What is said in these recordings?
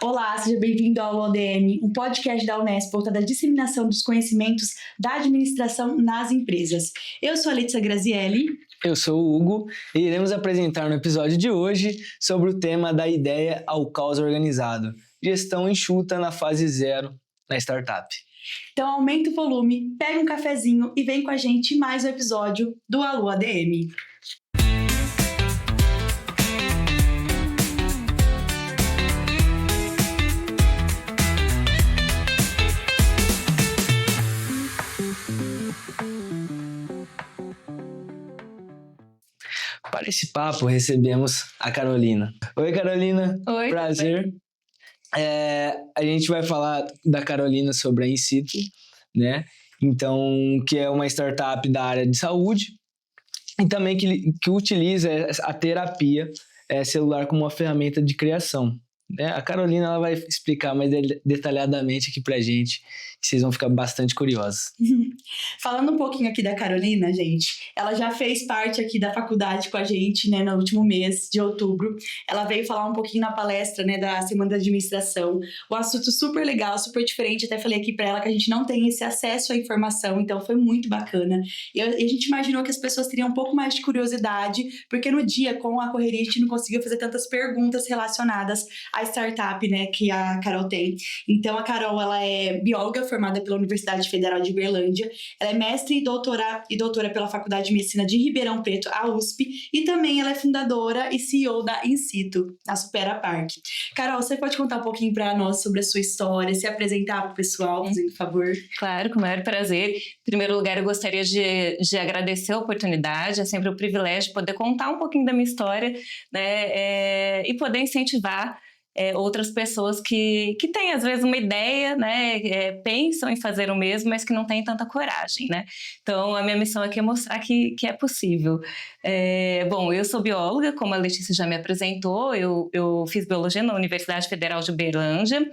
Olá, seja bem-vindo ao ODM, um podcast da Unesp voltado à disseminação dos conhecimentos da administração nas empresas. Eu sou a Letícia Grazielli. Eu sou o Hugo e iremos apresentar no episódio de hoje sobre o tema da ideia ao caos organizado, gestão enxuta na fase 0 na startup. Então aumenta o volume, pega um cafezinho e vem com a gente em mais um episódio do Alô ADM. Para esse papo, recebemos a Carolina. Oi, Carolina. Oi. Prazer. A gente vai falar da Carolina sobre a Incito, né? Então, que é uma startup da área de saúde e também que utiliza a terapia celular como uma ferramenta de criação. A Carolina ela vai explicar mais detalhadamente aqui pra gente, que vocês vão ficar bastante curiosos. Falando um pouquinho aqui da Carolina, gente, ela já fez parte aqui da faculdade com a gente, né, no último mês de outubro. Ela veio falar um pouquinho na palestra, né, da Semana da Administração. O assunto super legal, super diferente. Até falei aqui pra ela que a gente não tem esse acesso à informação, então foi muito bacana. E a gente imaginou que as pessoas teriam um pouco mais de curiosidade, porque no dia, com a correria, a gente não conseguiu fazer tantas perguntas relacionadas à startup, né, que a Carol tem. Então, a Carol, ela é bióloga formada pela Universidade Federal de Uberlândia. Ela é mestre e doutora pela Faculdade de Medicina de Ribeirão Preto, a USP, e também ela é fundadora e CEO da Incito, a Supera Park. Carol, você pode contar um pouquinho para nós sobre a sua história, se apresentar para o pessoal, por favor? Claro, com o maior prazer. Em primeiro lugar, eu gostaria de agradecer a oportunidade, é sempre um privilégio poder contar um pouquinho da minha história, né, e poder incentivar outras pessoas que têm, às vezes, uma ideia, né, pensam em fazer o mesmo, mas que não têm tanta coragem, né? Então, a minha missão aqui é mostrar que é possível. Bom, eu sou bióloga, como a Letícia já me apresentou, eu fiz biologia na Universidade Federal de Uberlândia.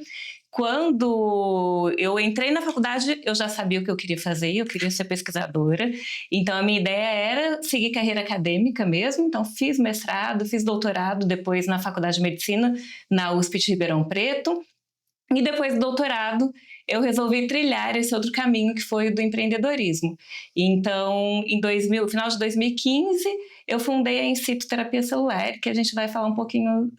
Quando eu entrei na faculdade, eu já sabia o que eu queria fazer, eu queria ser pesquisadora. Então, a minha ideia era seguir carreira acadêmica mesmo. Então, fiz mestrado, fiz doutorado depois na Faculdade de Medicina, na USP de Ribeirão Preto. E depois do doutorado, eu resolvi trilhar esse outro caminho que foi o do empreendedorismo. Então, no final de 2015, eu fundei a Incito Terapia Celular, que a gente vai falar um pouquinho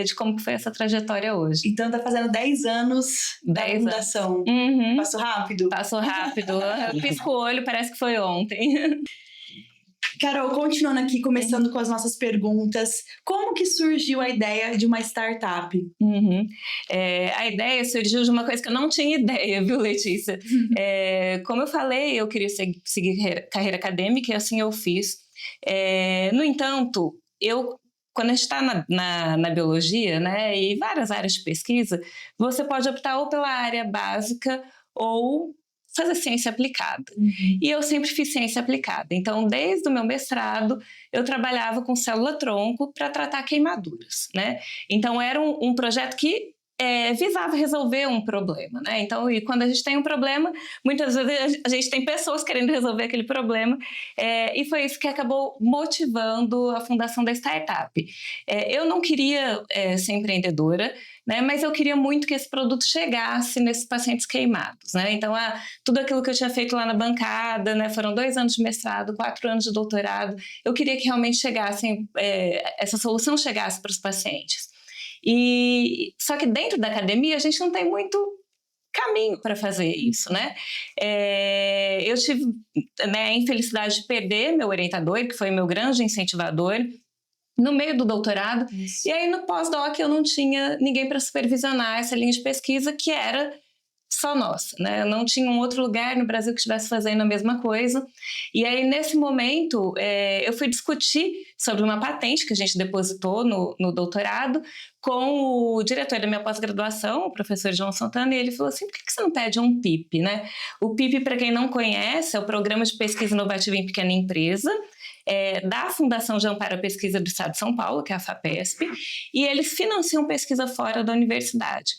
de como foi essa trajetória hoje. Então, tá fazendo 10 anos da fundação. Uhum. Passou rápido? Passou rápido. Eu pisco o olho, parece que foi ontem. Carol, continuando aqui, começando com as nossas perguntas, como que surgiu a ideia de uma startup? A ideia surgiu de uma coisa que eu não tinha ideia, viu, Letícia? Como eu falei, eu queria seguir carreira acadêmica e assim eu fiz. No entanto, quando a gente está na biologia, né, e várias áreas de pesquisa, você pode optar ou pela área básica ou fazer ciência aplicada. E eu sempre fiz ciência aplicada. Então, desde o meu mestrado, eu trabalhava com célula-tronco para tratar queimaduras, né? Então, era um projeto que visava resolver um problema, né? Então, e quando a gente tem um problema, muitas vezes a gente tem pessoas querendo resolver aquele problema, e foi isso que acabou motivando a fundação da startup. Eu não queria ser empreendedora, né, mas eu queria muito que esse produto chegasse nesses pacientes queimados, né? Então, tudo aquilo que eu tinha feito lá na bancada, né, foram 2 anos de mestrado, 4 anos de doutorado, eu queria que realmente essa solução chegasse para os pacientes. Só que dentro da academia a gente não tem muito caminho para fazer isso, né? Eu tive, né, a infelicidade de perder meu orientador, que foi meu grande incentivador, no meio do doutorado. Isso. E aí no pós-doc eu não tinha ninguém para supervisionar essa linha de pesquisa que era só nossa, né? Eu não tinha um outro lugar no Brasil que estivesse fazendo a mesma coisa. E aí, nesse momento, eu fui discutir sobre uma patente que a gente depositou no doutorado com o diretor da minha pós-graduação, o professor João Santana, e ele falou assim, por que você não pede um PIP, né? O PIP, para quem não conhece, é o Programa de Pesquisa Inovativa em Pequena Empresa, da Fundação de Amparo à Pesquisa do Estado de São Paulo, que é a FAPESP, e eles financiam pesquisa fora da universidade.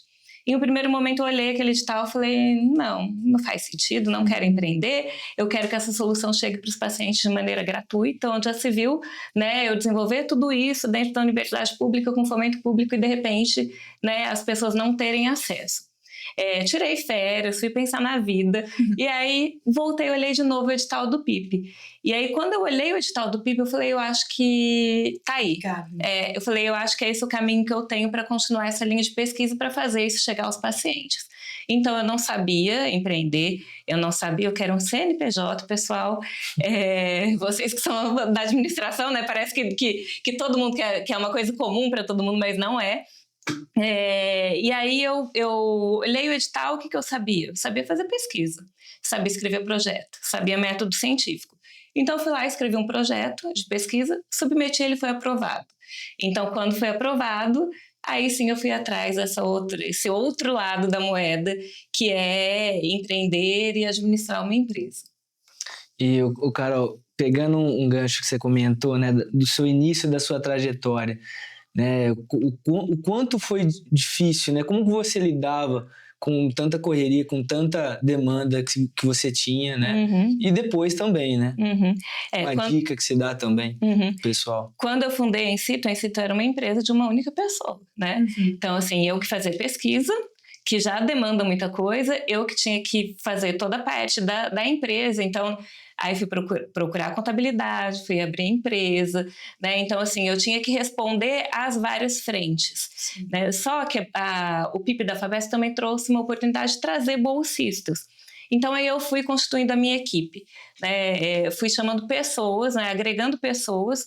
Em um primeiro momento eu olhei aquele edital e falei, não faz sentido, não quero empreender, eu quero que essa solução chegue para os pacientes de maneira gratuita, onde já se viu, né, eu desenvolver tudo isso dentro da universidade pública com fomento público e de repente, né, as pessoas não terem acesso. Tirei férias, fui pensar na vida, e aí voltei, olhei de novo o edital do PIP. E aí, quando eu olhei o edital do PIP, eu falei, eu acho que tá aí. Eu falei, eu acho que é esse o caminho que eu tenho para continuar essa linha de pesquisa para fazer isso chegar aos pacientes. Então, eu não sabia empreender, eu não sabia, eu quero um CNPJ, pessoal. Vocês que são da administração, né? Parece que todo mundo quer uma coisa comum para todo mundo, mas não é. E aí eu olhei o edital, o que eu sabia? Eu sabia fazer pesquisa, sabia escrever projeto, sabia método científico. Então eu fui lá, escrevi um projeto de pesquisa, submeti, ele foi aprovado. Então quando foi aprovado, aí sim eu fui atrás esse outro lado da moeda, que é empreender e administrar uma empresa. E o Carol, pegando um gancho que você comentou, né, do seu início da sua trajetória, né, o quanto foi difícil, né? Como que você lidava com tanta correria, com tanta demanda que você tinha, né? Uhum. E depois também, né? Uhum. Dica que se dá também, pessoal. Quando eu fundei a Incito era uma empresa de uma única pessoa, né? Uhum. Então, assim, eu que fazia pesquisa, que já demanda muita coisa, eu que tinha que fazer toda a parte da empresa, então... Aí fui procurar a contabilidade, fui abrir a empresa, né? Então, assim, eu tinha que responder às várias frentes, né? Só que o PIP da FAPESP também trouxe uma oportunidade de trazer bolsistas. Então, aí eu fui constituindo a minha equipe, né? Fui chamando pessoas, né? Agregando pessoas,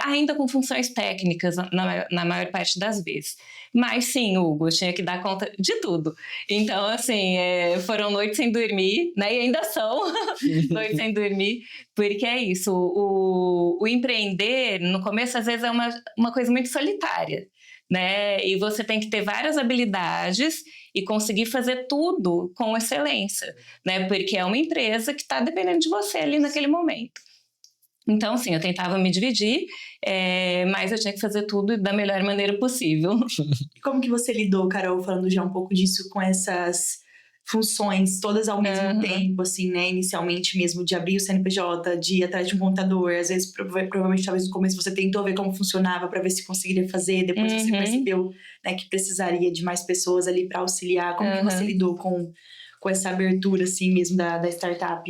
ainda com funções técnicas na maior parte das vezes. Mas sim, Hugo, eu tinha que dar conta de tudo. Então, assim, foram noites sem dormir, né? E ainda são noites sem dormir, porque é isso. O empreender, no começo, às vezes, é uma coisa muito solitária, né? E você tem que ter várias habilidades e conseguir fazer tudo com excelência, né? Porque é uma empresa que está dependendo de você ali naquele momento. Então, sim, eu tentava me dividir, mas eu tinha que fazer tudo da melhor maneira possível. Como que você lidou, Carol, falando já um pouco disso, com essas funções todas ao mesmo tempo, assim, né? Inicialmente mesmo, de abrir o CNPJ, de ir atrás de um contador. Às vezes, provavelmente, talvez no começo você tentou ver como funcionava para ver se conseguiria fazer. Depois você percebeu, né, que precisaria de mais pessoas ali para auxiliar. Como que você lidou com essa abertura, assim, mesmo da startup?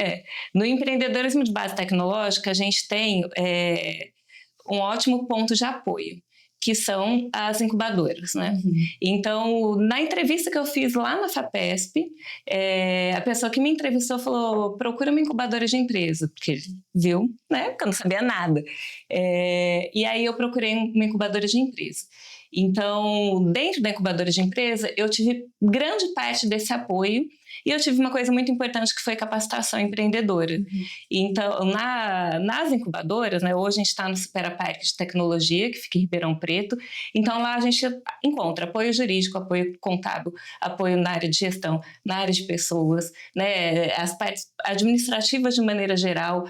No empreendedorismo de base tecnológica, a gente tem um ótimo ponto de apoio, que são as incubadoras, né? Então, na entrevista que eu fiz lá na FAPESP, a pessoa que me entrevistou falou, procura uma incubadora de empresa, porque viu, né? Porque eu não sabia nada. E aí eu procurei uma incubadora de empresa. Então, dentro da incubadora de empresa, eu tive grande parte desse apoio e eu tive uma coisa muito importante que foi capacitação empreendedora. Então, nas incubadoras, né, hoje a gente está no Supera Parque de Tecnologia, que fica em Ribeirão Preto, então lá a gente encontra apoio jurídico, apoio contábil, apoio na área de gestão, na área de pessoas, né, as partes administrativas de maneira geral,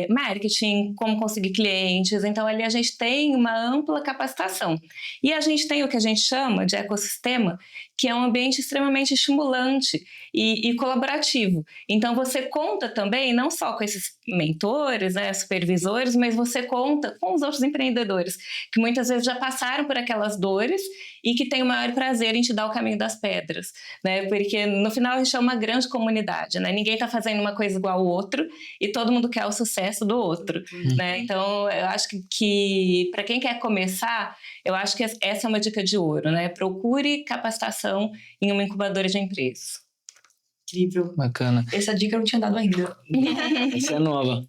marketing, como conseguir clientes, então ali a gente tem uma ampla capacitação. E a gente tem o que a gente chama de ecossistema, que é um ambiente extremamente estimulante e colaborativo. Então, você conta também, não só com esses mentores, né, supervisores, mas você conta com os outros empreendedores, que muitas vezes já passaram por aquelas dores e que têm o maior prazer em te dar o caminho das pedras, né? Porque, no final, a gente é uma grande comunidade, né? Ninguém está fazendo uma coisa igual ao outro e todo mundo quer o sucesso do outro, né? Então, eu acho que para quem quer começar, eu acho que essa é uma dica de ouro, né? Procure capacitação em uma incubadora de empresas. Incrível. Bacana. Essa dica eu não tinha dado ainda. Essa é nova.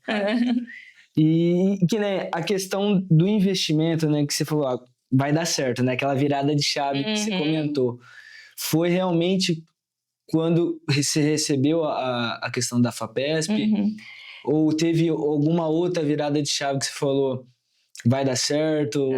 E que, né, a questão do investimento, né, que você falou, vai dar certo, né? Aquela virada de chave que você comentou. Foi realmente quando você recebeu a questão da FAPESP? Ou teve alguma outra virada de chave que você falou, vai dar certo?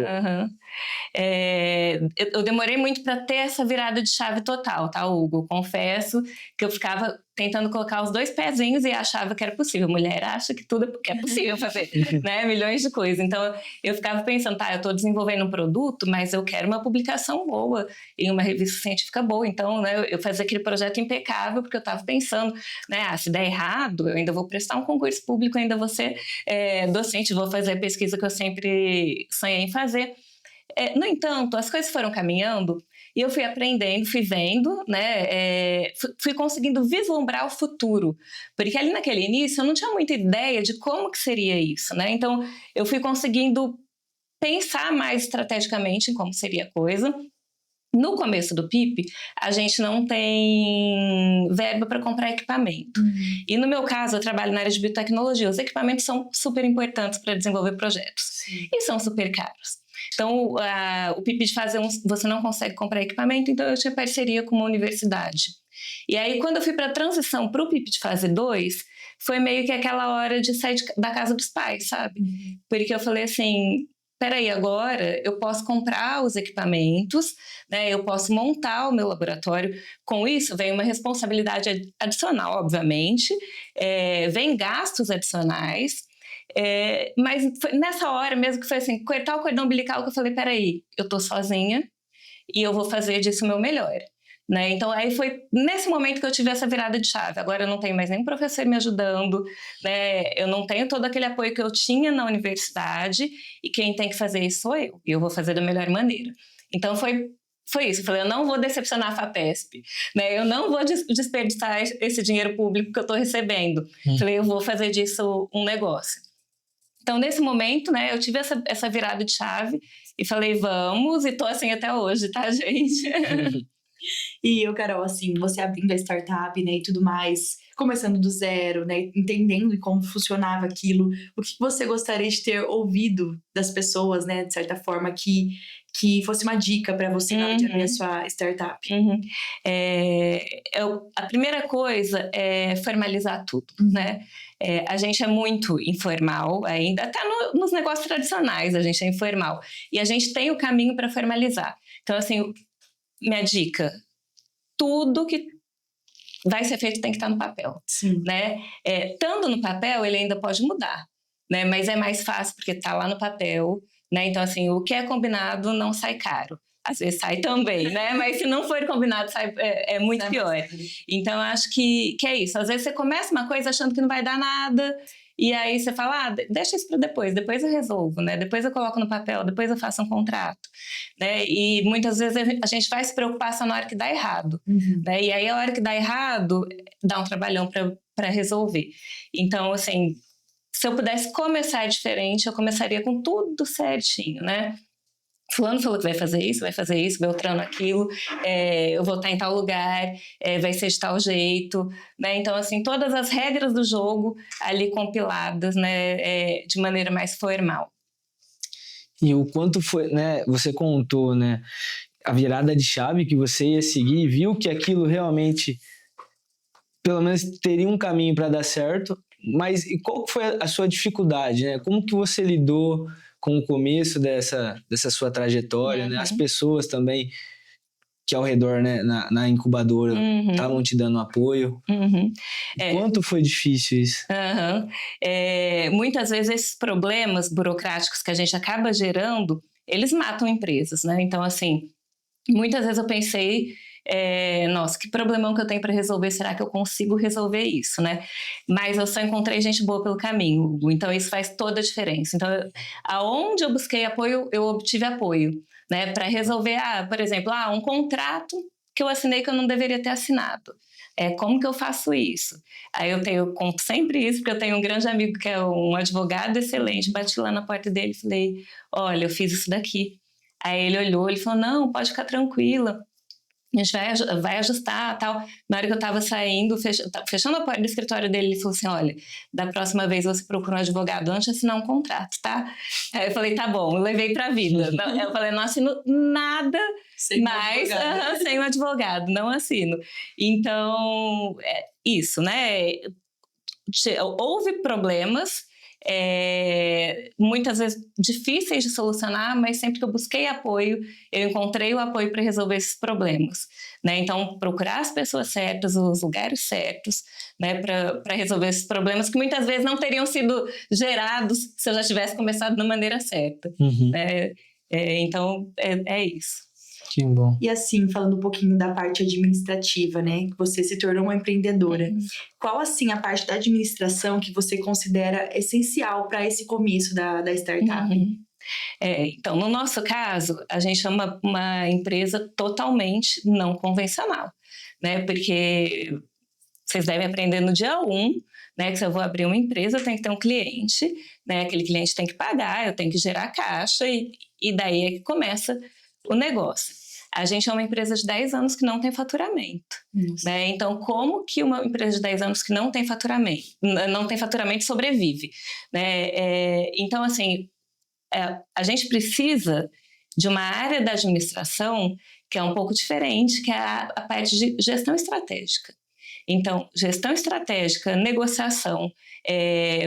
Eu demorei muito para ter essa virada de chave total, tá, Hugo? Confesso que eu ficava tentando colocar os 2 pezinhos e achava que era possível. Mulher acha que tudo é possível fazer, né? Milhões de coisas. Então, eu ficava pensando, tá, eu estou desenvolvendo um produto, mas eu quero uma publicação boa em uma revista científica boa. Então, né, eu fazia aquele projeto impecável, porque eu estava pensando, né, se der errado, eu ainda vou prestar um concurso público, ainda vou ser docente, vou fazer a pesquisa que eu sempre sonhei em fazer. No entanto, as coisas foram caminhando e eu fui aprendendo, fui vendo, né, fui conseguindo vislumbrar o futuro, porque ali naquele início eu não tinha muita ideia de como que seria isso, né? Então eu fui conseguindo pensar mais estrategicamente em como seria a coisa. No começo do PIP, a gente não tem verba para comprar equipamento. E no meu caso, eu trabalho na área de biotecnologia. Os equipamentos são super importantes para desenvolver projetos. Sim. E são super caros. Então, o PIP de fase 1, você não consegue comprar equipamento, então eu tinha parceria com uma universidade. E aí, quando eu fui para a transição para o PIP de fase 2, foi meio que aquela hora de sair da casa dos pais, sabe? Porque eu falei assim, peraí, agora eu posso comprar os equipamentos, né? Eu posso montar o meu laboratório. Com isso, vem uma responsabilidade adicional, obviamente, vem gastos adicionais, mas foi nessa hora mesmo que foi assim, cortar o cordão umbilical, que eu falei, peraí, eu tô sozinha e eu vou fazer disso o meu melhor. Né? Então, aí foi nesse momento que eu tive essa virada de chave. Agora eu não tenho mais nenhum professor me ajudando, né? Eu não tenho todo aquele apoio que eu tinha na universidade, e quem tem que fazer isso sou eu, e eu vou fazer da melhor maneira. Então, foi isso. Eu falei, eu não vou decepcionar a FAPESP, né? Eu não vou desperdiçar esse dinheiro público que eu estou recebendo. Falei, eu vou fazer disso um negócio. Então, nesse momento, né, eu tive essa virada de chave e falei, vamos, e tô assim até hoje, tá, gente? E eu, Carol, assim, você abrindo a startup, né, e tudo mais, começando do zero, né, entendendo como funcionava aquilo, o que você gostaria de ter ouvido das pessoas, né, de certa forma, que fosse uma dica para você na hora de abrir a sua startup? A primeira coisa é formalizar tudo, né? A gente é muito informal ainda, até nos negócios tradicionais a gente é informal. E a gente tem o caminho para formalizar. Então, assim, minha dica, tudo que vai ser feito tem que estar no papel. Sim. Né? Estando no papel, ele ainda pode mudar, né? Mas é mais fácil porque está lá no papel, né? Então, assim, o que é combinado não sai caro. Às vezes sai também, né? Mas se não for combinado, é muito pior. Então, acho que é isso. Às vezes você começa uma coisa achando que não vai dar nada, e aí você fala, deixa isso para depois eu resolvo, né? Depois eu coloco no papel, depois eu faço um contrato, né? E muitas vezes a gente vai se preocupar só na hora que dá errado, né? E aí a hora que dá errado, dá um trabalhão para resolver. Então, assim, se eu pudesse começar diferente, eu começaria com tudo certinho, né? Fulano falou que vai fazer isso, Beltrano aquilo, eu vou estar em tal lugar, vai ser de tal jeito, né? Então, assim, todas as regras do jogo ali compiladas, né, de maneira mais formal. E o quanto foi, né, você contou, né, a virada de chave que você ia seguir, viu que aquilo realmente, pelo menos, teria um caminho para dar certo, mas e qual foi a sua dificuldade, né? Como que você lidou com o começo dessa sua trajetória, né? As pessoas também que ao redor, né, na incubadora estavam te dando apoio. Quanto foi difícil isso? Muitas vezes esses problemas burocráticos que a gente acaba gerando, eles matam empresas, né? Então, assim, muitas vezes eu pensei, nossa, que problemão que eu tenho para resolver, será que eu consigo resolver isso, né? Mas eu só encontrei gente boa pelo caminho, Hugo, então isso faz toda a diferença. Então, aonde eu busquei apoio, eu obtive apoio, né? Para resolver, por exemplo, um contrato que eu assinei que eu não deveria ter assinado. Como que eu faço isso? Aí eu conto sempre isso, porque eu tenho um grande amigo que é um advogado excelente, bati lá na porta dele e falei, olha, eu fiz isso daqui. Aí ele olhou, ele falou, não, pode ficar tranquila, a gente vai ajustar, tal. Na hora que eu estava saindo, fechando a porta do escritório dele, ele falou assim, olha, da próxima vez você procura um advogado antes de assinar um contrato, tá? Aí eu falei, tá bom, eu levei pra vida. Eu falei, não assino nada mais sem um advogado, não assino. Então, isso, né? Houve problemas muitas vezes difíceis de solucionar, mas sempre que eu busquei apoio, eu encontrei o apoio para resolver esses problemas, né? Então, procurar as pessoas certas, os lugares certos, né, para resolver esses problemas que muitas vezes não teriam sido gerados se eu já tivesse começado da maneira certa. Né? Então, é isso. Que bom. E assim, falando um pouquinho da parte administrativa, né? Que você se tornou uma empreendedora. Qual, assim, a parte da administração que você considera essencial para esse começo da startup? Então, no nosso caso, a gente é uma empresa totalmente não convencional, né? Porque vocês devem aprender no dia 1, né? Que se eu vou abrir uma empresa, eu tenho que ter um cliente, né? Aquele cliente tem que pagar, eu tenho que gerar caixa e daí é que começa o negócio. A gente é uma empresa de 10 anos que não tem faturamento, né? Então, como que uma empresa de 10 anos que não tem faturamento sobrevive, né? Então, assim, a gente precisa de uma área da administração que é um pouco diferente, que é a parte de gestão estratégica. Então, gestão estratégica, negociação,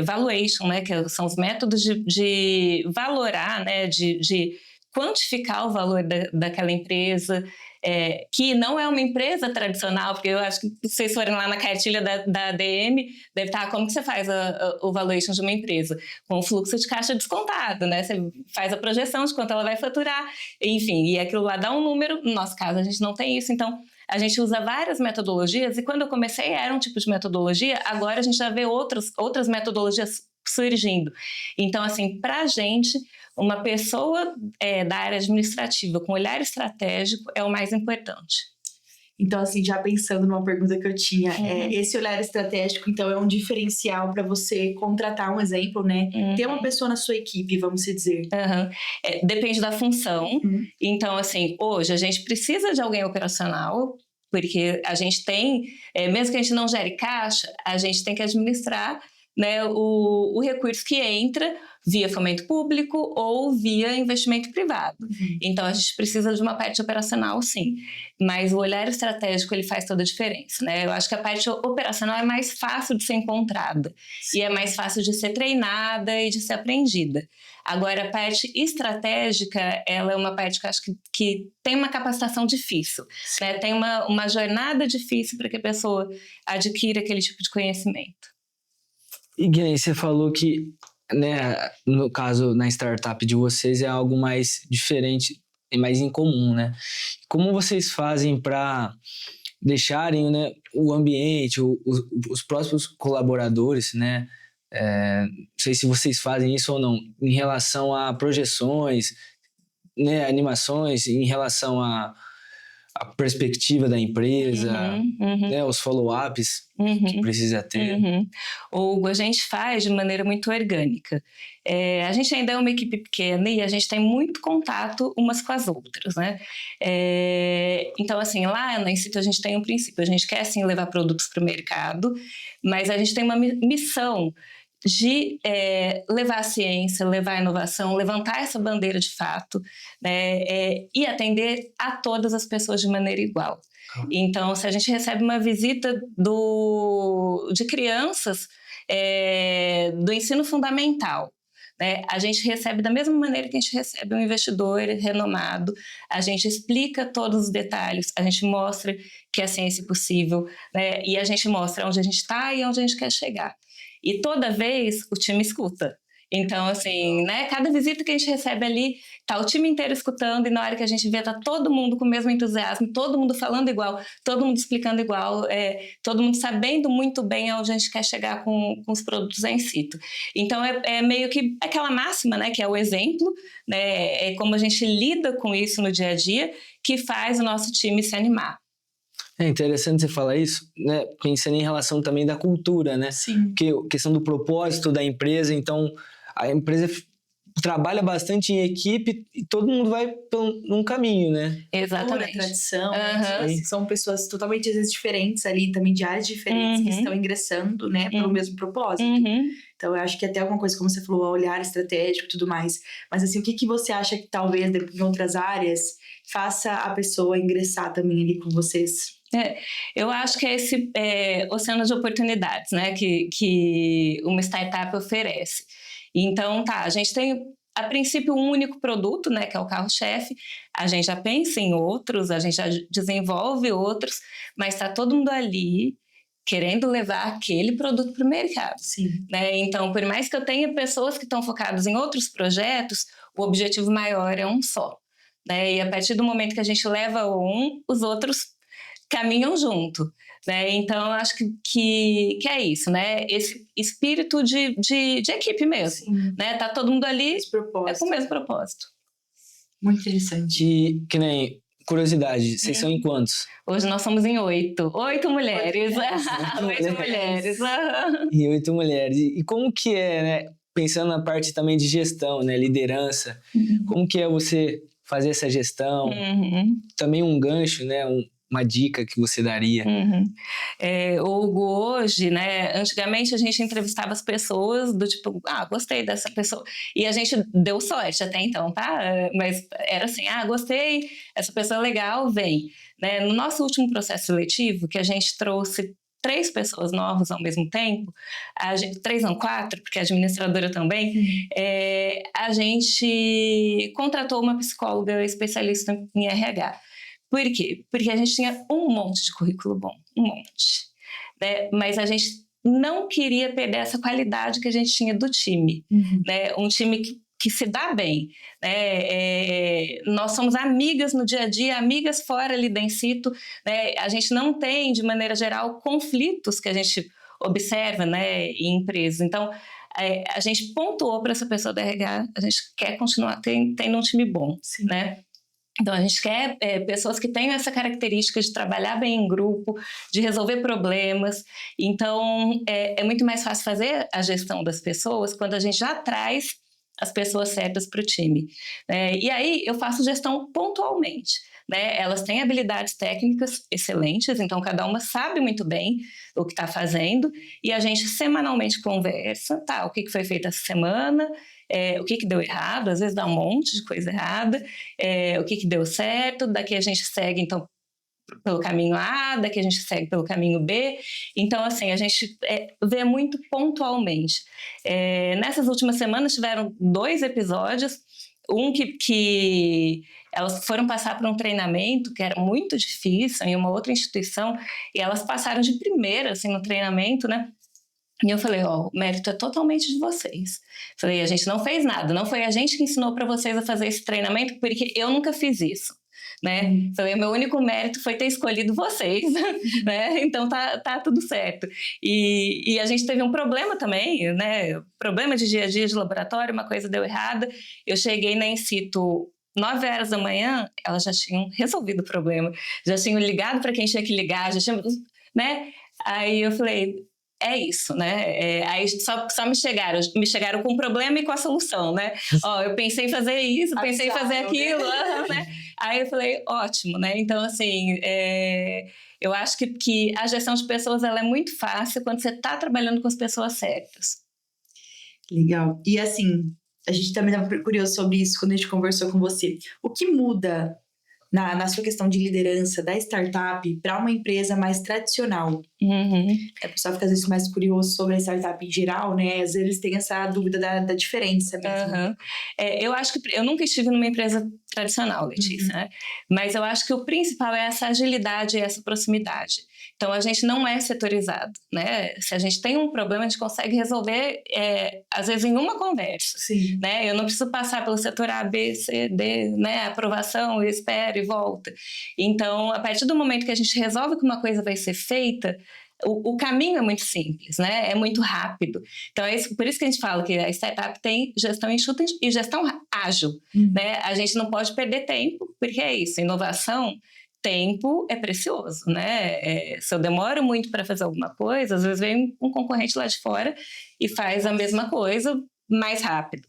valuation, né, que são os métodos de valorar, né, de quantificar o valor daquela empresa, que não é uma empresa tradicional, porque eu acho que se vocês forem lá na cartilha da ADM, deve estar como que você faz o valuation de uma empresa, com o fluxo de caixa descontado, né? Você faz a projeção de quanto ela vai faturar, enfim, e aquilo lá dá um número. No nosso caso, a gente não tem isso, então a gente usa várias metodologias, e quando eu comecei era um tipo de metodologia, agora a gente já vê outras metodologias surgindo. Então, assim, para a gente, uma pessoa da área administrativa com olhar estratégico é o mais importante. Então, assim, já pensando numa pergunta que eu tinha, esse olhar estratégico, então, é um diferencial para você contratar um exemplo, né? Ter uma pessoa na sua equipe, vamos dizer. Depende da função. Então, assim, hoje a gente precisa de alguém operacional, porque a gente tem, mesmo que a gente não gere caixa, a gente tem que administrar, né, o recurso que entra via fomento público ou via investimento privado. Então, a gente precisa de uma parte operacional, sim. Mas o olhar estratégico, ele faz toda a diferença, né? Eu acho que a parte operacional é mais fácil de ser encontrada. Sim. E é mais fácil de ser treinada e de ser aprendida. Agora, a parte estratégica, ela é uma parte que eu acho que tem uma capacitação difícil, né? Tem uma jornada difícil para que a pessoa adquira aquele tipo de conhecimento. E Guilherme, você falou que, né, no caso, na startup de vocês é algo mais diferente e mais incomum, né? Como vocês fazem para deixarem, né, o ambiente, os próximos colaboradores, né? Não sei se vocês fazem isso ou não, em relação a projeções, né, animações, em relação a perspectiva da empresa, né, os follow-ups que precisa ter. Hugo, a gente faz de maneira muito orgânica. A gente ainda é uma equipe pequena e a gente tem muito contato umas com as outras, né? Então, assim, lá na Incito a gente tem um princípio. A gente quer, sim, levar produtos para o mercado, mas a gente tem uma missão de levar a ciência, levar a inovação, levantar essa bandeira de fato, né, e atender a todas as pessoas de maneira igual. Então, se a gente recebe uma visita de crianças do ensino fundamental, né, a gente recebe da mesma maneira que a gente recebe um investidor renomado, a gente explica todos os detalhes, a gente mostra que a ciência é possível, né, e a gente mostra onde a gente está e onde a gente quer chegar. E toda vez o time escuta. Então, assim, né, cada visita que a gente recebe ali, tá o time inteiro escutando, e na hora que a gente vê, tá todo mundo com o mesmo entusiasmo, todo mundo falando igual, todo mundo explicando igual, todo mundo sabendo muito bem aonde a gente quer chegar com os produtos em situ. Então, é meio que aquela máxima, né, que é o exemplo, né, é como a gente lida com isso no dia a dia, que faz o nosso time se animar. É interessante você falar isso, né? Pensando em relação também da cultura, né? Sim. Porque a questão do propósito da empresa, então a empresa trabalha bastante em equipe e todo mundo vai num caminho, né? Exatamente. Pura tradição, né? São pessoas totalmente às vezes diferentes ali, também de áreas diferentes que estão ingressando, né, pelo mesmo propósito. Então eu acho que até alguma coisa, como você falou, olhar estratégico e tudo mais. Mas assim, o que você acha que talvez em outras áreas faça a pessoa ingressar também ali com vocês? Eu acho que é esse oceano de oportunidades, né, que uma startup oferece. Então, tá, a gente tem, a princípio, um único produto, né, que é o carro-chefe, a gente já pensa em outros, a gente já desenvolve outros, mas está todo mundo ali querendo levar aquele produto para o mercado. Sim. Né? Então, por mais que eu tenha pessoas que estão focadas em outros projetos, o objetivo maior é um só. Né? E a partir do momento que a gente leva um, os outros caminham junto. Né? Então, eu acho que é isso, né? Esse espírito de equipe mesmo. Sim. Né? Tá todo mundo ali Esse propósito. com o mesmo propósito. Muito interessante. E, que nem, curiosidade, vocês são em quantos? Hoje nós somos em 8. 8 mulheres. 8 mulheres. mulheres. E 8 mulheres. E como que é, né? Pensando na parte também de gestão, né? Liderança. Como que é você fazer essa gestão? Uhum. Também um gancho, né? Uma dica que você daria. Hugo, hoje, né? Antigamente a gente entrevistava as pessoas do tipo, gostei dessa pessoa. E a gente deu sorte até então, tá? Mas era assim, gostei, essa pessoa é legal, vem. Né? No nosso último processo seletivo, que a gente trouxe 3 pessoas novas ao mesmo tempo, 3 não, 4, porque a administradora também, a gente contratou uma psicóloga especialista em RH. Por quê? Porque a gente tinha um monte de currículo bom, um monte. Né? Mas a gente não queria perder essa qualidade que a gente tinha do time. Né? Um time que se dá bem. Né? Nós somos amigas no dia a dia, amigas fora ali da Incito. Né? A gente não tem, de maneira geral, conflitos que a gente observa, né, em empresas. Então, a gente pontuou para essa pessoa da RH, a gente quer continuar tendo um time bom. Sim. Né? Então, a gente quer pessoas que tenham essa característica de trabalhar bem em grupo, de resolver problemas. Então, é muito mais fácil fazer a gestão das pessoas quando a gente já traz as pessoas certas para o time. E aí, eu faço gestão pontualmente. Né? Elas têm habilidades técnicas excelentes, então cada uma sabe muito bem o que está fazendo, e a gente semanalmente conversa, o que foi feito essa semana, o que deu errado, às vezes dá um monte de coisa errada, o que deu certo, daqui a gente segue, então, pelo caminho A, daqui a gente segue pelo caminho B. Então, assim, a gente vê muito pontualmente. Nessas últimas semanas tiveram 2 episódios, um que elas foram passar por um treinamento que era muito difícil em uma outra instituição, e elas passaram de primeira, assim, no treinamento, né? E eu falei, o mérito é totalmente de vocês. Falei, a gente não fez nada, não foi a gente que ensinou para vocês a fazer esse treinamento, porque eu nunca fiz isso. Né? Falei, meu único mérito foi ter escolhido vocês, né? Então tá tudo certo. E a gente teve um problema também, né? Problema de dia a dia de laboratório, uma coisa deu errada. Eu cheguei na Incito 9 horas da manhã, elas já tinham resolvido o problema, já tinham ligado para quem tinha que ligar, já tinham, né? Aí eu falei, é isso, né? Aí só me chegaram com o problema e com a solução, né? Eu pensei em fazer isso, pensei em fazer aquilo, né? Aí eu falei, ótimo, né? Então, assim, eu acho que a gestão de pessoas ela é muito fácil quando você está trabalhando com as pessoas certas. Legal. E assim, a gente também estava curioso sobre isso quando a gente conversou com você. O que muda na sua questão de liderança da startup para uma empresa mais tradicional? A pessoa fica às vezes mais curioso sobre a startup em geral, né? Às vezes tem essa dúvida da diferença mesmo. Eu acho que eu nunca estive numa empresa tradicional, Letícia, né? Mas eu acho que o principal é essa agilidade e essa proximidade. Então, a gente não é setorizado, né? Se a gente tem um problema, a gente consegue resolver, às vezes, em uma conversa. Sim. Né? Eu não preciso passar pelo setor A, B, C, D, né? Aprovação, eu espero e volta. Então, a partir do momento que a gente resolve que uma coisa vai ser feita, o caminho é muito simples, né? É muito rápido. Então, por isso que a gente fala que a startup tem gestão enxuta e gestão ágil, né? A gente não pode perder tempo, porque é isso, inovação, tempo é precioso, né? Se eu demoro muito para fazer alguma coisa, às vezes vem um concorrente lá de fora e faz a mesma coisa mais rápido.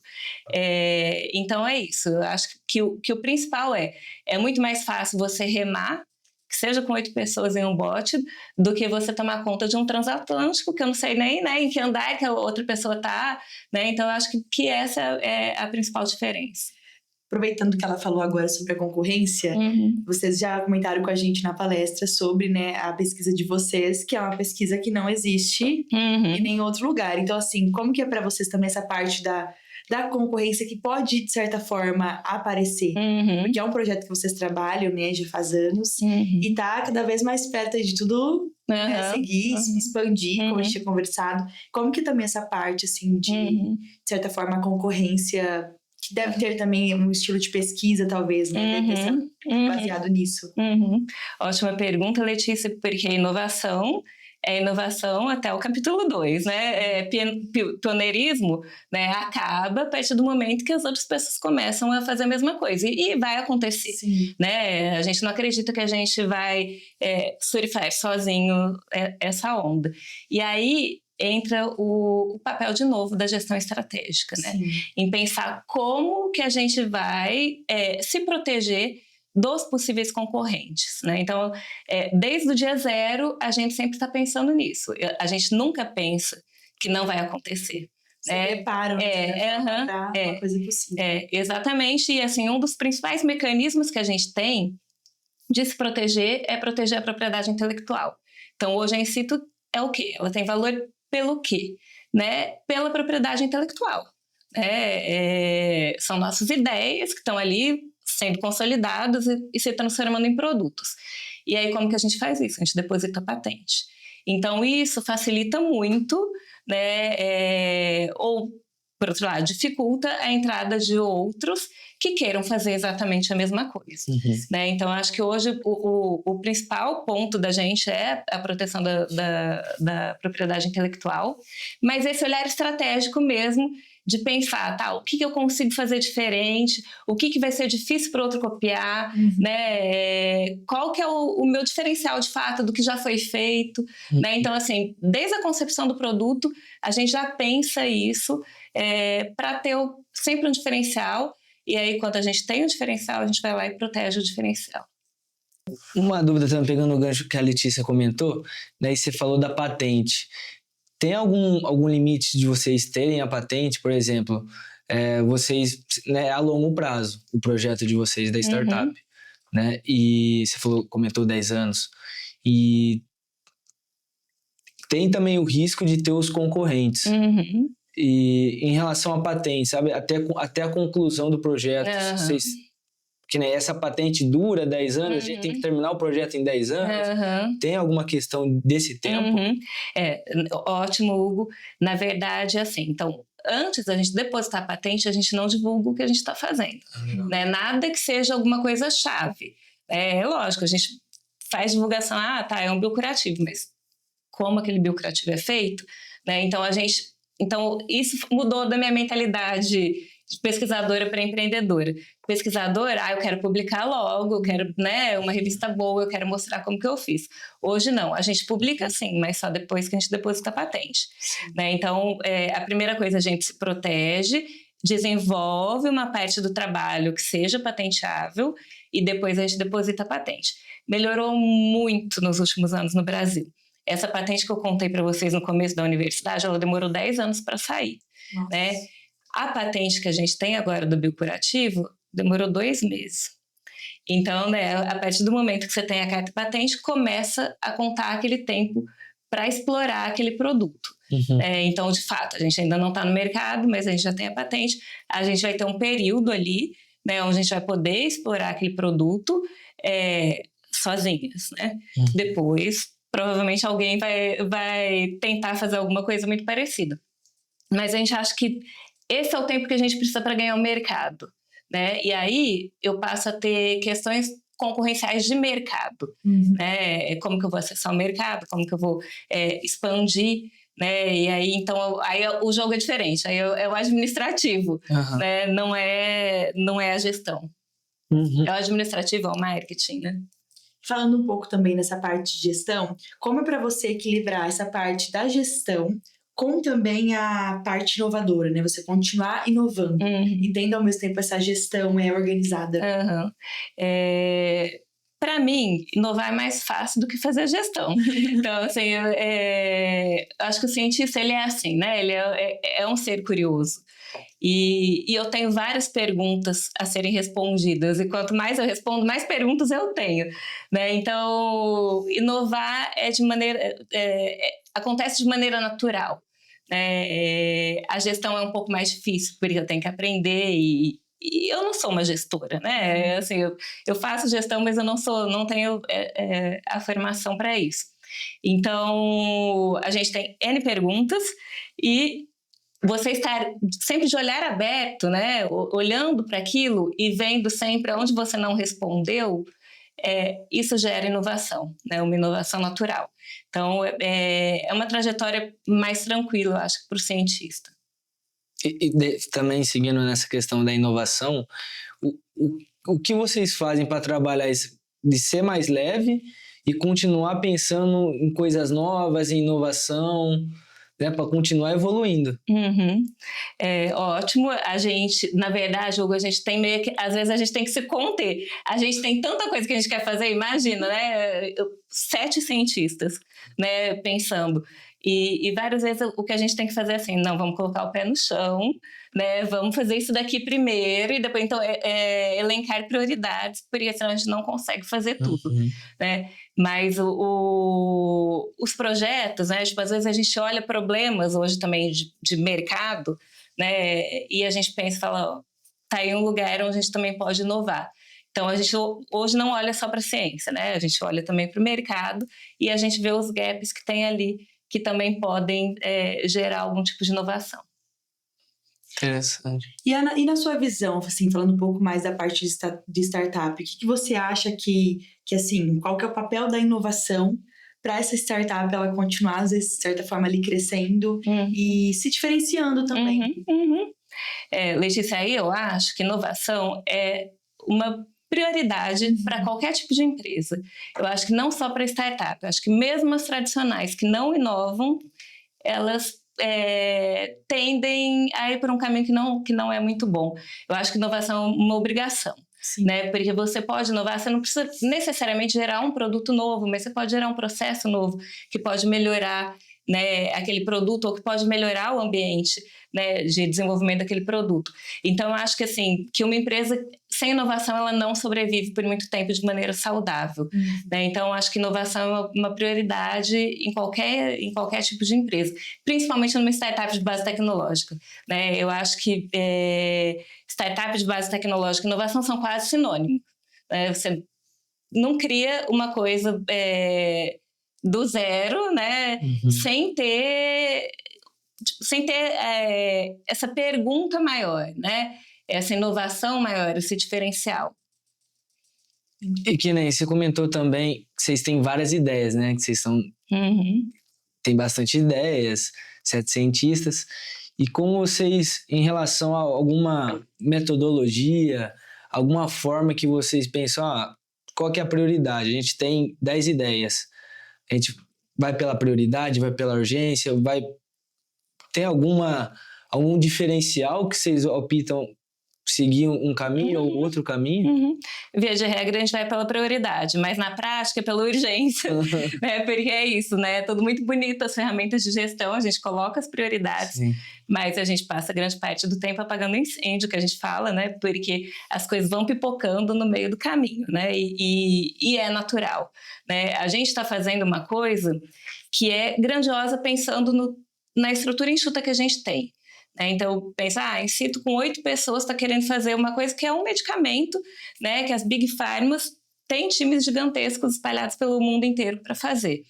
Então, é isso. Eu acho que o principal é muito mais fácil você remar, que seja com 8 pessoas em um bote, do que você tomar conta de um transatlântico, que eu não sei nem, né, em que andar que a outra pessoa está, né? Então, eu acho que essa é a principal diferença. Aproveitando que ela falou agora sobre a concorrência, vocês já comentaram com a gente na palestra sobre, né, a pesquisa de vocês, que é uma pesquisa que não existe em nenhum outro lugar. Então, assim, como que é para vocês também essa parte da concorrência que pode, de certa forma, aparecer? Porque é um projeto que vocês trabalham, né, já faz anos, e tá cada vez mais perto de tudo, né, seguir, se expandir, como a gente tinha conversado. Como que também essa parte, assim, de certa forma, a concorrência, que deve ter também um estilo de pesquisa, talvez, né, deve ter baseado nisso. Ótima pergunta, Letícia, porque a inovação é inovação até o capítulo 2, né? Pioneirismo, né, acaba a partir do momento que as outras pessoas começam a fazer a mesma coisa. E vai acontecer, né? A gente não acredita que a gente vai surfar sozinho essa onda. E aí entra o papel, de novo, da gestão estratégica, né? Em pensar como que a gente vai se proteger dos possíveis concorrentes, né? Então, desde o dia zero, a gente sempre está pensando nisso. A gente nunca pensa que não vai acontecer. Se preparam para uma coisa possível. Exatamente. E, assim, um dos principais mecanismos que a gente tem de se proteger é proteger a propriedade intelectual. Então, hoje a In Situ é o quê? Ela tem valor pelo quê? Né? Pela propriedade intelectual. São nossas ideias que estão ali sendo consolidadas e se transformando em produtos. E aí, como que a gente faz isso? A gente deposita patente. Então, isso facilita muito, né? Ou, por outro lado, dificulta a entrada de outros que queiram fazer exatamente a mesma coisa. Né? Então, acho que hoje o principal ponto da gente é a proteção da propriedade intelectual, mas esse olhar estratégico mesmo, de pensar, o que eu consigo fazer diferente, o que vai ser difícil para outro copiar, né? Qual que é o meu diferencial de fato do que já foi feito, né? Então, assim, desde a concepção do produto, a gente já pensa isso para ter sempre um diferencial, e aí quando a gente tem um diferencial, a gente vai lá e protege o diferencial. Uma dúvida também, pegando o gancho que a Letícia comentou, daí você falou da patente. Tem algum limite de vocês terem a patente, por exemplo, vocês, né, a longo prazo, o projeto de vocês da startup, né? E você comentou 10 anos. E tem também o risco de ter os concorrentes. E em relação à patente, sabe? Até a conclusão do projeto, vocês... Que né, essa patente dura 10 anos, a gente tem que terminar o projeto em 10 anos. Tem alguma questão desse tempo? Ótimo, Hugo. Na verdade, assim, então, antes da gente depositar a patente, a gente não divulga o que a gente está fazendo. Né? Nada que seja alguma coisa chave. Lógico, a gente faz divulgação, é um biocurativo, mas como aquele biocurativo é feito? Né? Então, isso mudou da minha mentalidade de pesquisadora para empreendedora. Pesquisadora, eu quero publicar logo, eu quero, né, uma revista boa, eu quero mostrar como que eu fiz. Hoje não, a gente publica sim, mas só depois que a gente deposita a patente. Né? Então, a primeira coisa, a gente se protege, desenvolve uma parte do trabalho que seja patenteável e depois a gente deposita a patente. Melhorou muito nos últimos anos no Brasil. Essa patente que eu contei para vocês no começo da universidade, ela demorou 10 anos para sair. Né? A patente que a gente tem agora do biocurativo demorou 2 meses. Então, né, a partir do momento que você tem a carta patente, começa a contar aquele tempo para explorar aquele produto. Então, de fato, a gente ainda não está no mercado, mas a gente já tem a patente. A gente vai ter um período ali, né, onde a gente vai poder explorar aquele produto sozinhas. Né? Depois, provavelmente, alguém vai tentar fazer alguma coisa muito parecida. Mas a gente acha que esse é o tempo que a gente precisa para ganhar o mercado, né? E aí eu passo a ter questões concorrenciais de mercado, né? Como que eu vou acessar o mercado, como que eu vou expandir, né? E aí, então, o jogo é diferente, aí é o administrativo, né? Não é a gestão. É o administrativo, é o marketing, né? Falando um pouco também nessa parte de gestão, como é para você equilibrar essa parte da gestão com também a parte inovadora, né? Você continuar inovando e tendo ao mesmo tempo essa gestão organizada. Para mim, inovar é mais fácil do que fazer a gestão. Então, assim, acho que o cientista, ele é assim, né? Ele é um ser curioso. E eu tenho várias perguntas a serem respondidas, e quanto mais eu respondo, mais perguntas eu tenho, né? Então, inovar acontece de maneira natural. A gestão é um pouco mais difícil, porque eu tenho que aprender e eu não sou uma gestora, né? Assim, eu faço gestão, mas eu não tenho a formação para isso. Então, a gente tem N perguntas e você estar sempre de olhar aberto, né? Olhando para aquilo e vendo sempre onde você não respondeu, isso gera inovação, né? Uma inovação natural. Então, é uma trajetória mais tranquila, eu acho, para o cientista. Também seguindo nessa questão da inovação, o que vocês fazem para trabalhar isso, de ser mais leve e continuar pensando em coisas novas, em inovação, né, para continuar evoluindo? Ótimo. A gente, na verdade, Hugo, a gente tem meio que, às vezes a gente tem que se conter. A gente tem tanta coisa que a gente quer fazer, imagina, né? 7 cientistas, né, pensando. E várias vezes o que a gente tem que fazer é assim, não, vamos colocar o pé no chão, né? Vamos fazer isso daqui primeiro e depois, então, elencar prioridades, porque senão a gente não consegue fazer tudo, né? Mas os projetos, né? Tipo, às vezes a gente olha problemas hoje também de mercado, né? E a gente pensa e fala, ó, tá aí um lugar onde a gente também pode inovar. Então, a gente hoje não olha só para a ciência, né? A gente olha também para o mercado e a gente vê os gaps que tem ali, que também podem gerar algum tipo de inovação. Interessante. E na sua visão, assim, falando um pouco mais da parte de startup, o que você acha que assim, qual que é o papel da inovação para essa startup ela continuar, às vezes, de certa forma, ali crescendo e se diferenciando também? Letícia, aí eu acho que inovação é uma prioridade para qualquer tipo de empresa. Eu acho que não só para startup, eu acho que mesmo as tradicionais que não inovam, elas tendem a ir por um caminho que não é muito bom. Eu acho que inovação é uma obrigação. Né? Porque você pode inovar, você não precisa necessariamente gerar um produto novo, mas você pode gerar um processo novo que pode melhorar, né, aquele produto ou que pode melhorar o ambiente, né, de desenvolvimento daquele produto. Então, eu acho que, assim, que uma empresa sem inovação, ela não sobrevive por muito tempo de maneira saudável. Né? Então, eu acho que inovação é uma prioridade em qualquer tipo de empresa, principalmente numa startup de base tecnológica. Né? Eu acho que startup de base tecnológica e inovação são quase sinônimos. Né? Você não cria uma coisa do zero, né? Sem ter essa pergunta maior, né? Essa inovação maior, esse diferencial. E que nem você comentou também que vocês têm várias ideias, né? Que vocês têm bastante ideias, 7 cientistas. E como vocês, em relação a alguma metodologia, alguma forma que vocês pensam, qual que é a prioridade? A gente tem 10 ideias. A gente vai pela prioridade, vai pela urgência, tem algum diferencial que vocês optam seguir um caminho ou outro caminho? Via de regra, a gente vai pela prioridade, mas na prática, pela urgência, né? Porque é isso, né? Tudo muito bonito, as ferramentas de gestão, a gente coloca as prioridades, mas a gente passa grande parte do tempo apagando incêndio, que a gente fala, né? Porque as coisas vão pipocando no meio do caminho, né? E é natural, né? A gente está fazendo uma coisa que é grandiosa pensando na estrutura enxuta que a gente tem. Então, pensa, in situ com 8 pessoas está querendo fazer uma coisa que é um medicamento, né, que as Big Pharmas têm times gigantescos espalhados pelo mundo inteiro para fazer.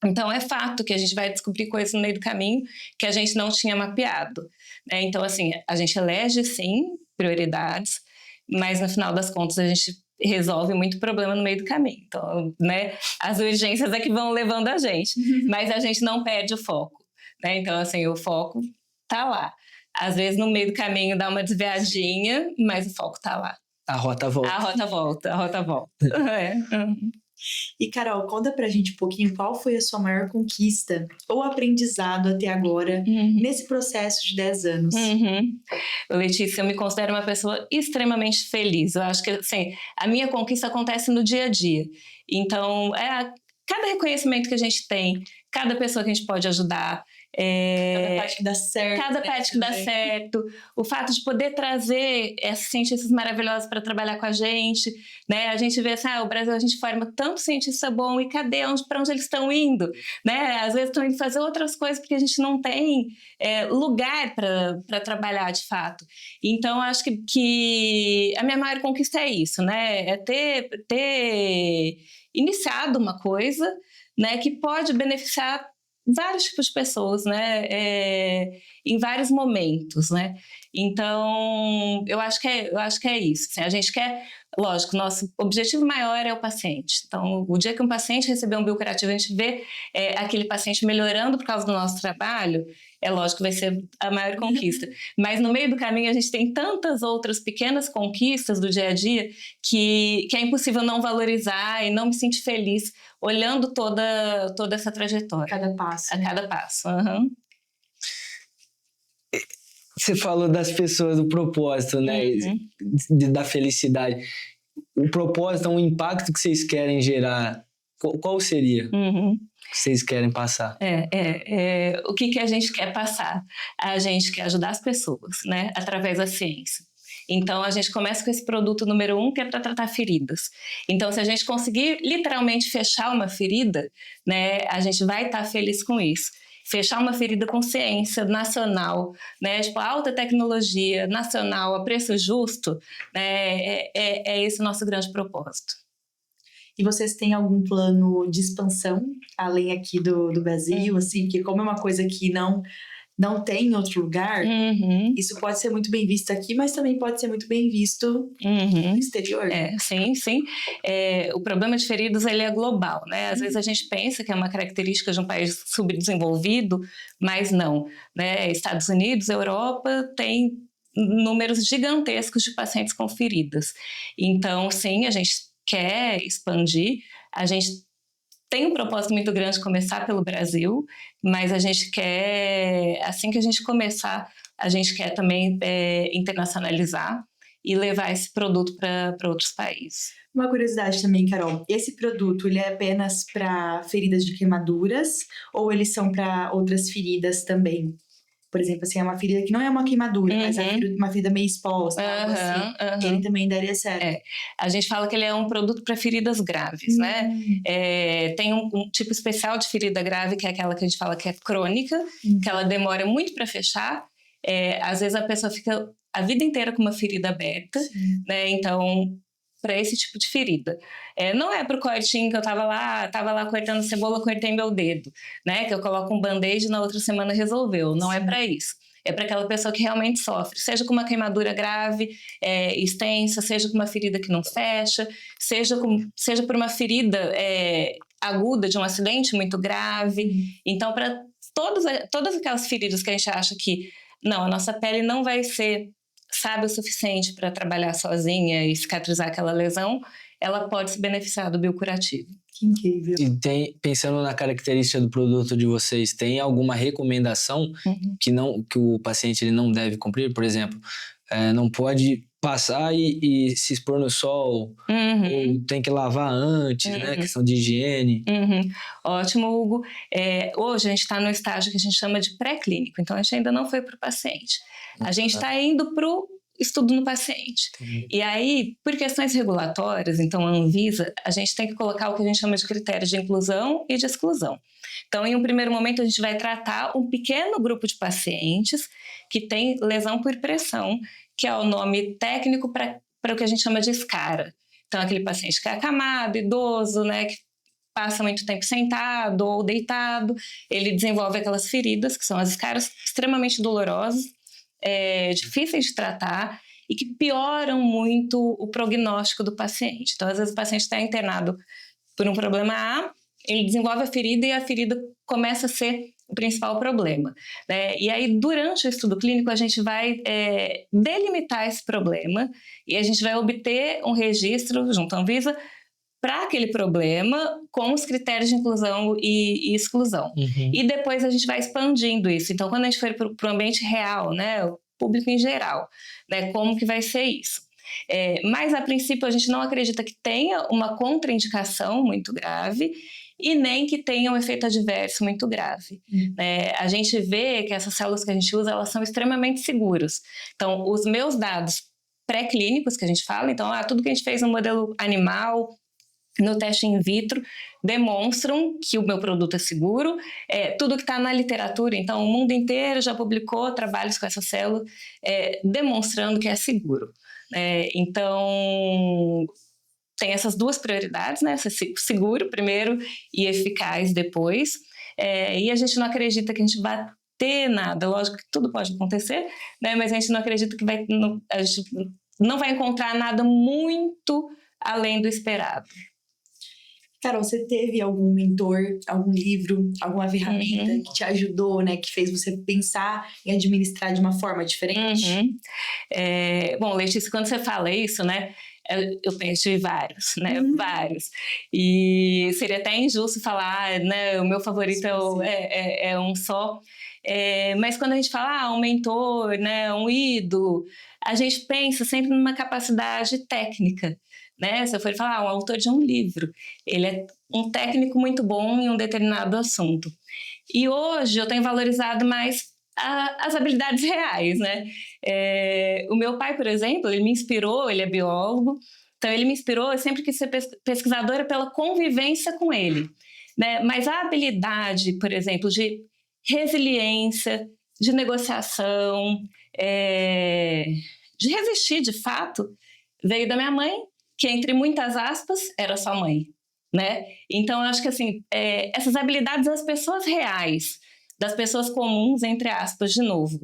Então, é fato que a gente vai descobrir coisas no meio do caminho que a gente não tinha mapeado. Né? Então, assim, a gente elege, sim, prioridades, mas no final das contas a gente resolve muito problema no meio do caminho. Então, né, as urgências é que vão levando a gente, mas a gente não perde o foco. Né? Então, assim, o foco tá lá. Às vezes, no meio do caminho, dá uma desviadinha, mas o foco tá lá. A rota volta. A rota volta. E, Carol, conta pra gente um pouquinho qual foi a sua maior conquista ou aprendizado até agora nesse processo de 10 anos. Letícia, eu me considero uma pessoa extremamente feliz. Eu acho que, assim, a minha conquista acontece no dia a dia. Então, cada reconhecimento que a gente tem, cada pessoa que a gente pode ajudar, Cada parte que dá certo. Cada parte que dá certo. O fato de poder trazer esses cientistas maravilhosos para trabalhar com a gente, né? A gente vê assim, o Brasil, a gente forma tanto cientista bom, e cadê? Para onde eles estão indo? Né? Às vezes estão indo fazer outras coisas porque a gente não tem lugar para trabalhar de fato. Então, acho que a minha maior conquista é isso, né? É ter iniciado uma coisa, né, que pode beneficiar vários tipos de pessoas, né, em vários momentos, né. Então, eu acho que é isso. Assim, a gente quer, lógico, nosso objetivo maior é o paciente. Então, o dia que um paciente receber um biocurativo, a gente vê aquele paciente melhorando por causa do nosso trabalho, é lógico que vai ser a maior conquista. Mas no meio do caminho a gente tem tantas outras pequenas conquistas do dia a dia que é impossível não valorizar e não me sentir feliz olhando toda essa trajetória. A cada passo. A cada passo. Uhum. Você falou das pessoas, do propósito, né? Da felicidade. O propósito, o impacto que vocês querem gerar, qual seria? Que vocês querem passar? O que a gente quer passar? A gente quer ajudar as pessoas, né? Através da ciência. Então, a gente começa com esse produto número 1, que é para tratar feridas. Então, se a gente conseguir literalmente fechar uma ferida, né, a gente vai estar feliz com isso. Fechar uma ferida com ciência nacional, né, tipo, alta tecnologia nacional a preço justo, né, é esse o nosso grande propósito. E vocês têm algum plano de expansão, além aqui do Brasil, assim? Porque como é uma coisa que não tem em outro lugar, isso pode ser muito bem visto aqui, mas também pode ser muito bem visto no exterior. Sim. O problema de feridas, ele é global, né? Às vezes a gente pensa que é uma característica de um país subdesenvolvido, mas não, né? Estados Unidos, Europa, tem números gigantescos de pacientes com feridas. Então, sim, a gente quer expandir, a gente tem um propósito muito grande de começar pelo Brasil, mas a gente quer, assim que a gente começar, a gente quer também internacionalizar e levar esse produto para outros países. Uma curiosidade também, Carol, esse produto ele é apenas para feridas de queimaduras ou eles são para outras feridas também? Por exemplo, assim, é uma ferida que não é uma queimadura, mas é uma ferida meio exposta, algo assim. Ele também daria certo. A gente fala que ele é um produto para feridas graves, né? Tem um tipo especial de ferida grave, que é aquela que a gente fala que é crônica, que ela demora muito para fechar. Às vezes a pessoa fica a vida inteira com uma ferida aberta, né? Então, para esse tipo de ferida. Não é pro cortinho que eu tava lá cortando cebola, cortei meu dedo, né? Que eu coloco um band-aid e na outra semana resolveu. Não é para isso. É para aquela pessoa que realmente sofre, seja com uma queimadura grave, extensa, seja com uma ferida que não fecha, seja por uma ferida aguda de um acidente muito grave. Então, para todas aquelas feridas que a gente acha que não, a nossa pele não vai ser sábia o suficiente para trabalhar sozinha e cicatrizar aquela lesão, ela pode se beneficiar do biocurativo. Que incrível. E pensando na característica do produto de vocês, tem alguma recomendação que o paciente ele não deve cumprir? Por exemplo, não pode passar e se expor no sol, ou tem que lavar antes, né? Questão de higiene. Ótimo, Hugo. Hoje a gente está no estágio que a gente chama de pré-clínico, então a gente ainda não foi para o paciente. A gente está indo para o estudo no paciente. E aí, por questões regulatórias, então a Anvisa, a gente tem que colocar o que a gente chama de critérios de inclusão e de exclusão. Então, em um primeiro momento, a gente vai tratar um pequeno grupo de pacientes que tem lesão por pressão, que é o nome técnico para o que a gente chama de escara. Então, aquele paciente que é acamado, idoso, né, que passa muito tempo sentado ou deitado, ele desenvolve aquelas feridas, que são as escaras extremamente dolorosas, difíceis de tratar e que pioram muito o prognóstico do paciente. Então, às vezes, o paciente está internado por um problema A, ele desenvolve a ferida e a ferida começa a ser o principal problema, né? E aí, durante o estudo clínico, a gente vai delimitar esse problema e a gente vai obter um registro junto à Anvisa para aquele problema com os critérios de inclusão e exclusão. E depois a gente vai expandindo isso. Então, quando a gente for para o ambiente real, né, o público em geral, né, como que vai ser isso? Mas, a princípio, a gente não acredita que tenha uma contraindicação muito grave e nem que tenha um efeito adverso muito grave. A gente vê que essas células que a gente usa, elas são extremamente seguras. Então, os meus dados pré-clínicos que a gente fala, então, tudo que a gente fez no modelo animal, no teste in vitro, demonstram que o meu produto é seguro. Tudo que está na literatura, então o mundo inteiro já publicou trabalhos com essa célula demonstrando que é seguro. Então, tem essas duas prioridades, né? Seguro primeiro e eficaz depois. E a gente não acredita que a gente vai ter nada. Lógico que tudo pode acontecer, né? Mas a gente não acredita que a gente não vai encontrar nada muito além do esperado. Carol, você teve algum mentor, algum livro, alguma ferramenta que te ajudou, né? Que fez você pensar em administrar de uma forma diferente? Bom, Letícia, quando você fala isso, né? Eu penso em vários, né? Vários. E seria até injusto falar, né? O meu favorito é um só. Mas quando a gente fala um mentor, né? Um ídolo, a gente pensa sempre numa capacidade técnica. Né? Se eu for falar, um autor de um livro, ele é um técnico muito bom em um determinado assunto. E hoje eu tenho valorizado mais as habilidades reais, né? O meu pai, por exemplo, ele me inspirou, ele é biólogo, então ele me inspirou, eu sempre quis ser pesquisadora pela convivência com ele, né? Mas a habilidade, por exemplo, de resiliência, de negociação, de resistir de fato, veio da minha mãe, que entre muitas aspas era sua mãe, né? Então eu acho que assim, essas habilidades das pessoas reais, das pessoas comuns, entre aspas, de novo,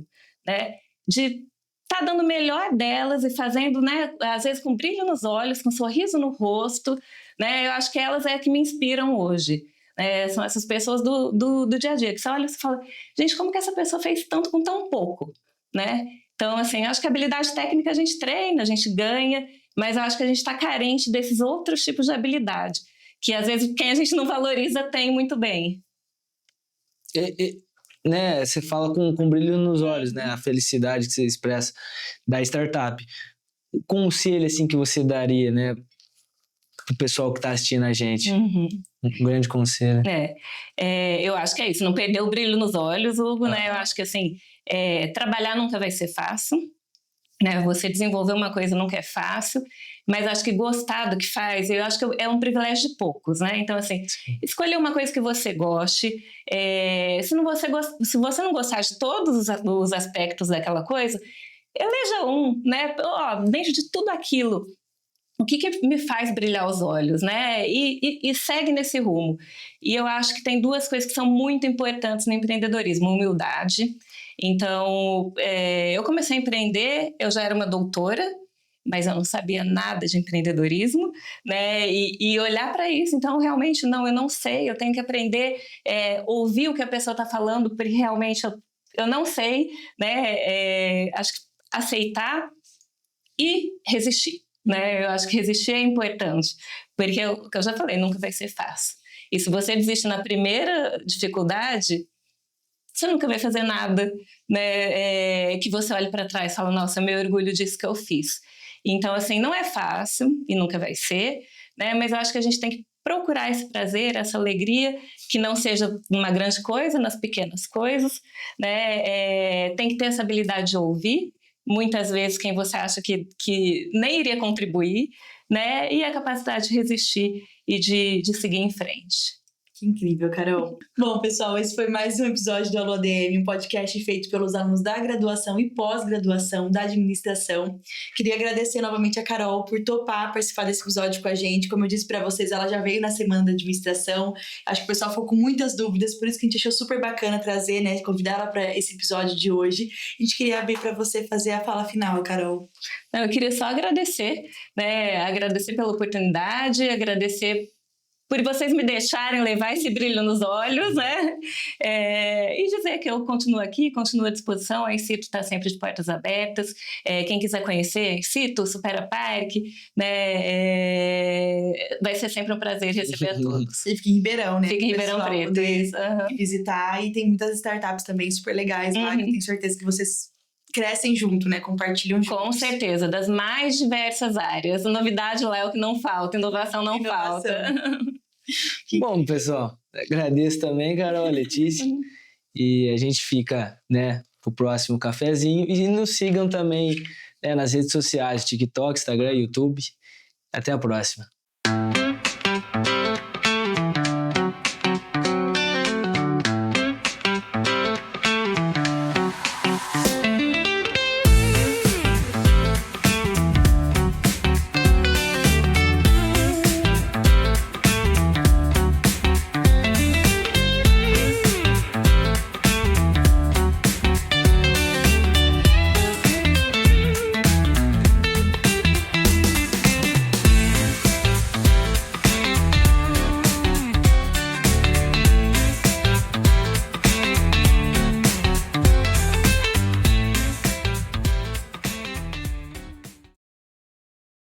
né? De estar dando o melhor delas e fazendo, né? Às vezes com brilho nos olhos, com sorriso no rosto, né? Eu acho que elas que me inspiram hoje. São essas pessoas do dia a dia, que você olha e fala, gente, como que essa pessoa fez tanto com tão pouco, né? Então, assim, acho que a habilidade técnica a gente treina, a gente ganha, mas eu acho que a gente está carente desses outros tipos de habilidade, que às vezes quem a gente não valoriza tem muito bem. Né, você fala com brilho nos olhos, né? A felicidade que você expressa da startup. O conselho, assim, que você daria, né? Pro pessoal que está assistindo a gente. Um grande conselho. Eu acho que é isso, não perder o brilho nos olhos, Hugo, né? Eu acho que, assim, trabalhar nunca vai ser fácil. Né? Você desenvolver uma coisa nunca é fácil, mas acho que gostar do que faz, eu acho que é um privilégio de poucos, né? Então, assim, escolher uma coisa que você goste. Se você não gostar de todos os aspectos daquela coisa, eleja um, né? Dentro de tudo aquilo, o que me faz brilhar os olhos, né? E segue nesse rumo. E eu acho que tem duas coisas que são muito importantes no empreendedorismo: humildade. Então, eu comecei a empreender, eu já era uma doutora, mas eu não sabia nada de empreendedorismo, né? E olhar para isso, então, realmente, eu não sei, eu tenho que aprender, ouvir o que a pessoa está falando, porque realmente eu não sei, né? Acho que aceitar e resistir, né? Eu acho que resistir é importante, porque o que eu já falei, nunca vai ser fácil. E se você desiste na primeira dificuldade, você nunca vai fazer nada, né, que você olhe para trás e fala, nossa, meu orgulho disso que eu fiz. Então, assim, não é fácil e nunca vai ser, né, mas eu acho que a gente tem que procurar esse prazer, essa alegria, que não seja uma grande coisa, nas pequenas coisas, né, tem que ter essa habilidade de ouvir, muitas vezes quem você acha que nem iria contribuir, né, e a capacidade de resistir e de seguir em frente. Que incrível, Carol. Bom, pessoal, esse foi mais um episódio do Alô ADM, um podcast feito pelos alunos da graduação e pós-graduação da administração. Queria agradecer novamente a Carol por topar participar desse episódio com a gente. Como eu disse para vocês, ela já veio na semana da administração. Acho que o pessoal ficou com muitas dúvidas, por isso que a gente achou super bacana trazer, né, convidar ela para esse episódio de hoje. A gente queria abrir para você fazer a fala final, Carol. Eu queria só agradecer, né, agradecer pela oportunidade, agradecer por vocês me deixarem levar esse brilho nos olhos, né? E dizer que eu continuo aqui, continuo à disposição. A Incito está sempre de portas abertas. Quem quiser conhecer Incito, Supera Parque, né? Vai ser sempre um prazer receber a todos. E fica em Ribeirão, né? Fica em Ribeirão Preto, isso. Visitar, e tem muitas startups também super legais lá, que eu tenho certeza que vocês crescem junto, né? Compartilham juntos. Com certeza, das mais diversas áreas. Novidade lá é o que não falta, inovação não falta. Bom, pessoal, agradeço também, Carol, Letícia. E a gente fica, né, pro próximo cafezinho. E nos sigam também, né, nas redes sociais, TikTok, Instagram, YouTube. Até a próxima.